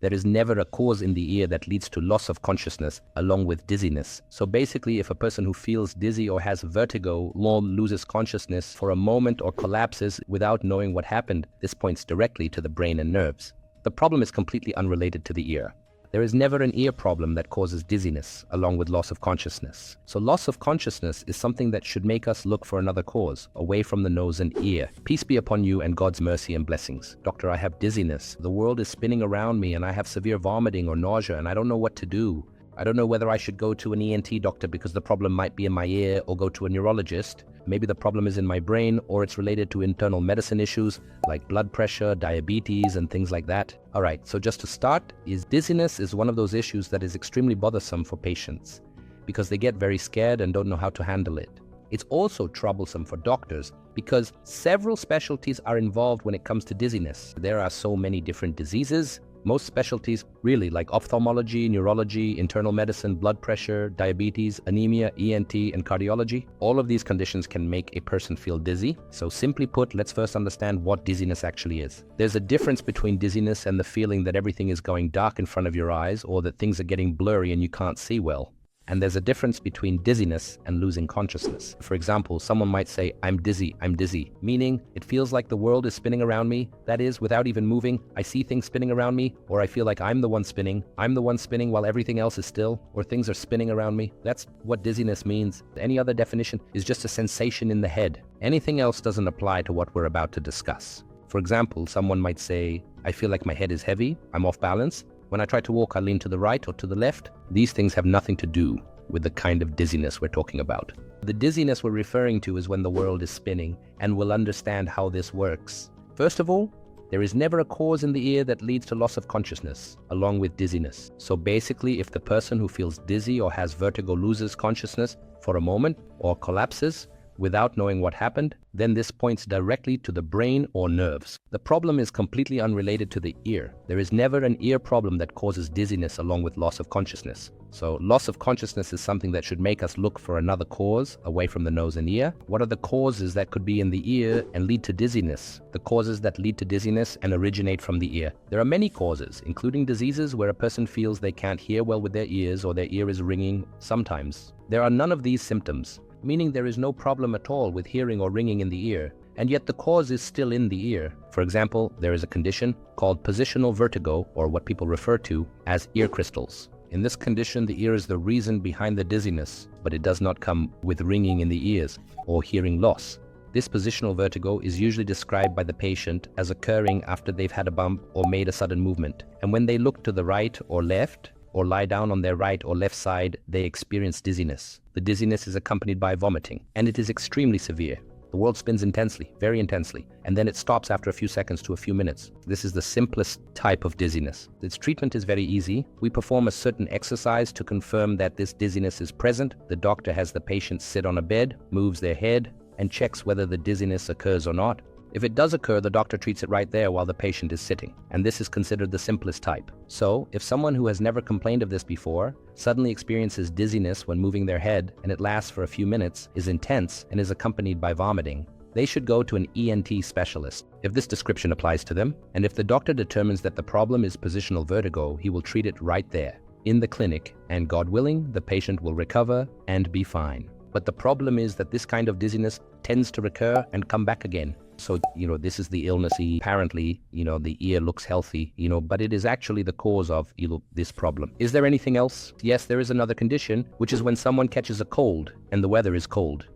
There is never a cause in the ear that leads to loss of consciousness along with dizziness. So basically, if a person who feels dizzy or has vertigo loses consciousness for a moment or collapses without knowing what happened, this points directly to the brain and nerves. The problem is completely unrelated to the ear. There is never an ear problem that causes dizziness along with loss of consciousness. So loss of consciousness is something that should make us look for another cause, away from the nose and ear. Peace be upon you and God's mercy and blessings. Doctor, I have dizziness. The world is spinning around me and I have severe vomiting or nausea and I don't know what to do. I don't know whether I should go to an ENT doctor because the problem might be in my ear, or go to a neurologist. Maybe the problem is in my brain, or it's related to internal medicine issues like blood pressure, diabetes, and things like that. All right, so just to start, dizziness is one of those issues that is extremely bothersome for patients because they get very scared and don't know how to handle it. It's also troublesome for doctors because several specialties are involved when it comes to dizziness. There are so many different diseases. Most specialties, really, like ophthalmology, neurology, internal medicine, blood pressure, diabetes, anemia, ENT, and cardiology, all of these conditions can make a person feel dizzy. So simply put, let's first understand what dizziness actually is. There's a difference between dizziness and the feeling that everything is going dark in front of your eyes or that things are getting blurry and you can't see well. And there's a difference between dizziness and losing consciousness. For example, someone might say, I'm dizzy, meaning it feels like the world is spinning around me. That is, without even moving, I see things spinning around me, or I feel like I'm the one spinning while everything else is still, or things are spinning around me. That's what dizziness means. Any other definition is just a sensation in the head. Anything else doesn't apply to what we're about to discuss. For example, someone might say, I feel like my head is heavy, I'm off balance. When I try to walk, I lean to the right or to the left. These things have nothing to do with the kind of dizziness we're talking about. The dizziness we're referring to is when the world is spinning, and we'll understand how this works. First of all, there is never a cause in the ear that leads to loss of consciousness, along with dizziness. So basically, if the person who feels dizzy or has vertigo loses consciousness for a moment or collapses without knowing what happened, then this points directly to the brain or nerves. The problem is completely unrelated to the ear. There is never an ear problem that causes dizziness along with loss of consciousness. So loss of consciousness is something that should make us look for another cause away from the nose and ear. What are the causes that could be in the ear and lead to dizziness? The causes that lead to dizziness and originate from the ear. There are many causes, including diseases where a person feels they can't hear well with their ears or their ear is ringing sometimes. There are none of these symptoms, meaning there is no problem at all with hearing or ringing in the ear, and yet the cause is still in the ear. For example, there is a condition called positional vertigo, or what people refer to as ear crystals. In this condition, the ear is the reason behind the dizziness, but it does not come with ringing in the ears or hearing loss. This positional vertigo is usually described by the patient as occurring after they've had a bump or made a sudden movement, and when they look to the right or left, or lie down on their right or left side, they experience dizziness. The dizziness is accompanied by vomiting, and it is extremely severe. The world spins intensely, very intensely, and then it stops after a few seconds to a few minutes. This is the simplest type of dizziness. Its treatment is very easy. We perform a certain exercise to confirm that this dizziness is present. The doctor has the patient sit on a bed, moves their head, and checks whether the dizziness occurs or not. If it does occur, the doctor treats it right there while the patient is sitting, and this is considered the simplest type. So, if someone who has never complained of this before suddenly experiences dizziness when moving their head, and it lasts for a few minutes, is intense, and is accompanied by vomiting, they should go to an ENT specialist if this description applies to them, and if the doctor determines that the problem is positional vertigo, he will treat it right there, in the clinic, and God willing, the patient will recover and be fine. But the problem is that this kind of dizziness tends to recur and come back again. So, this is the illness. Apparently, the ear looks healthy, but it is actually the cause of, this problem. Is there anything else? Yes, there is another condition, which is when someone catches a cold and the weather is cold.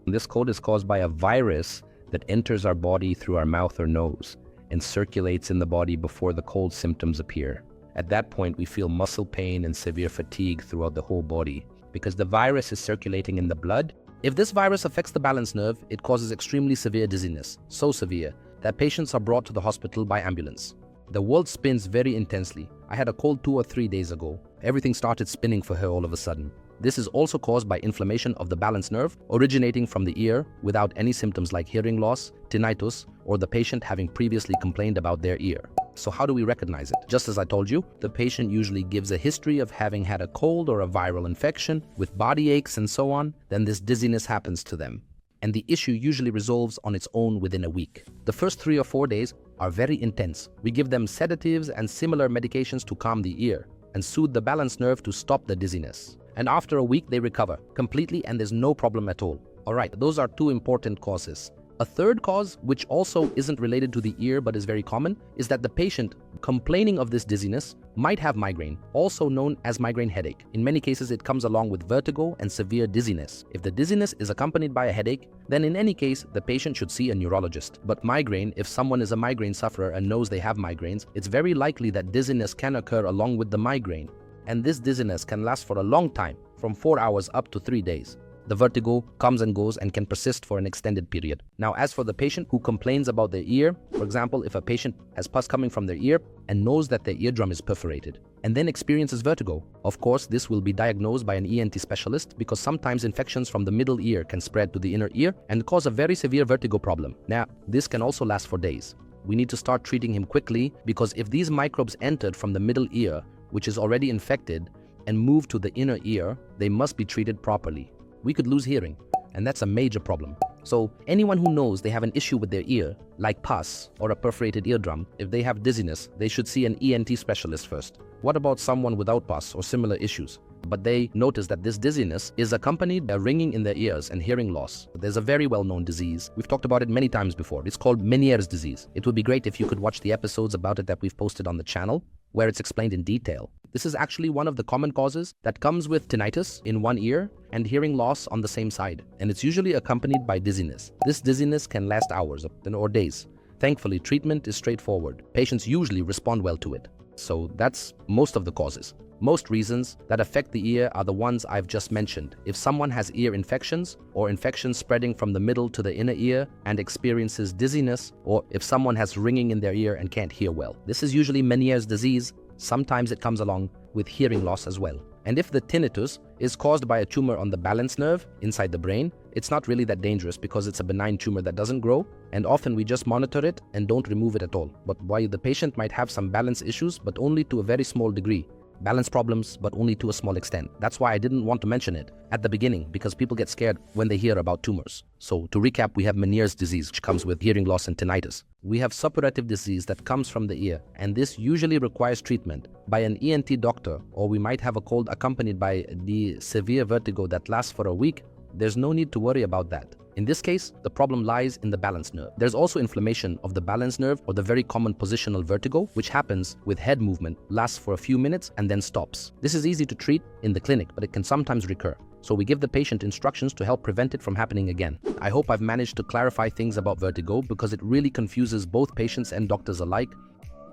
This cold is caused by a virus that enters our body through our mouth or nose and circulates in the body before the cold symptoms appear. At that point, we feel muscle pain and severe fatigue throughout the whole body because the virus is circulating in the blood. If this virus affects the balance nerve, it causes extremely severe dizziness, so severe that patients are brought to the hospital by ambulance. The world spins very intensely. I had a cold 2 or 3 days ago. Everything started spinning for her all of a sudden. This is also caused by inflammation of the balance nerve originating from the ear without any symptoms like hearing loss, tinnitus, or the patient having previously complained about their ear. So how do we recognize it? Just as I told you, the patient usually gives a history of having had a cold or a viral infection with body aches and so on. Then this dizziness happens to them. and the issue usually resolves on its own within a week. The first 3 or 4 days are very intense. We give them sedatives and similar medications to calm the ear and soothe the balance nerve to stop the dizziness. And after a week, they recover completely and there's no problem at all. All right, those are 2 important causes. A third cause, which also isn't related to the ear but is very common, is that the patient complaining of this dizziness might have migraine, also known as migraine headache. In many cases, it comes along with vertigo and severe dizziness. If the dizziness is accompanied by a headache, then in any case, the patient should see a neurologist. But migraine, if someone is a migraine sufferer and knows they have migraines, it's very likely that dizziness can occur along with the migraine. And this dizziness can last for a long time, from 4 hours up to 3 days. The vertigo comes and goes and can persist for an extended period. Now, as for the patient who complains about their ear, for example, if a patient has pus coming from their ear and knows that their eardrum is perforated and then experiences vertigo, of course, this will be diagnosed by an ENT specialist because sometimes infections from the middle ear can spread to the inner ear and cause a very severe vertigo problem. Now, this can also last for days. We need to start treating him quickly because if these microbes entered from the middle ear, which is already infected, and moved to the inner ear, they must be treated properly. We could lose hearing, and that's a major problem. So anyone who knows they have an issue with their ear, like pus or a perforated eardrum, if they have dizziness, they should see an ENT specialist first. What about someone without pus or similar issues, but they notice that this dizziness is accompanied by ringing in their ears and hearing loss? There's a very well-known disease. We've talked about it many times before. It's called Meniere's disease. It would be great if you could watch the episodes about it that we've posted on the channel, where it's explained in detail. This is actually one of the common causes that comes with tinnitus in one ear and hearing loss on the same side, and it's usually accompanied by dizziness. This dizziness can last hours or days. Thankfully, treatment is straightforward. Patients usually respond well to it. So that's most of the causes. Most reasons that affect the ear are the ones I've just mentioned. If someone has ear infections or infections spreading from the middle to the inner ear and experiences dizziness, or if someone has ringing in their ear and can't hear well. This is usually Meniere's disease. Sometimes it comes along with hearing loss as well. And if the tinnitus is caused by a tumor on the balance nerve inside the brain, it's not really that dangerous because it's a benign tumor that doesn't grow, and often we just monitor it and don't remove it at all. But while the patient might have some balance issues, but only to a very small degree, balance problems, but only to a small extent. That's why I didn't want to mention it at the beginning, because people get scared when they hear about tumors. So to recap, we have Meniere's disease, which comes with hearing loss and tinnitus. We have suppurative disease that comes from the ear, and this usually requires treatment by an ENT doctor, or we might have a cold accompanied by the severe vertigo that lasts for a week. There's no need to worry about that. In this case, the problem lies in the balance nerve. There's also inflammation of the balance nerve, or the very common positional vertigo, which happens with head movement, lasts for a few minutes and then stops. This is easy to treat in the clinic, but it can sometimes recur. So we give the patient instructions to help prevent it from happening again. I hope I've managed to clarify things about vertigo because it really confuses both patients and doctors alike.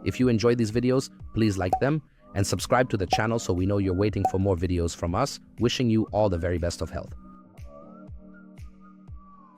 If you enjoy these videos, please like them and subscribe to the channel so we know you're waiting for more videos from us. Wishing you all the very best of health.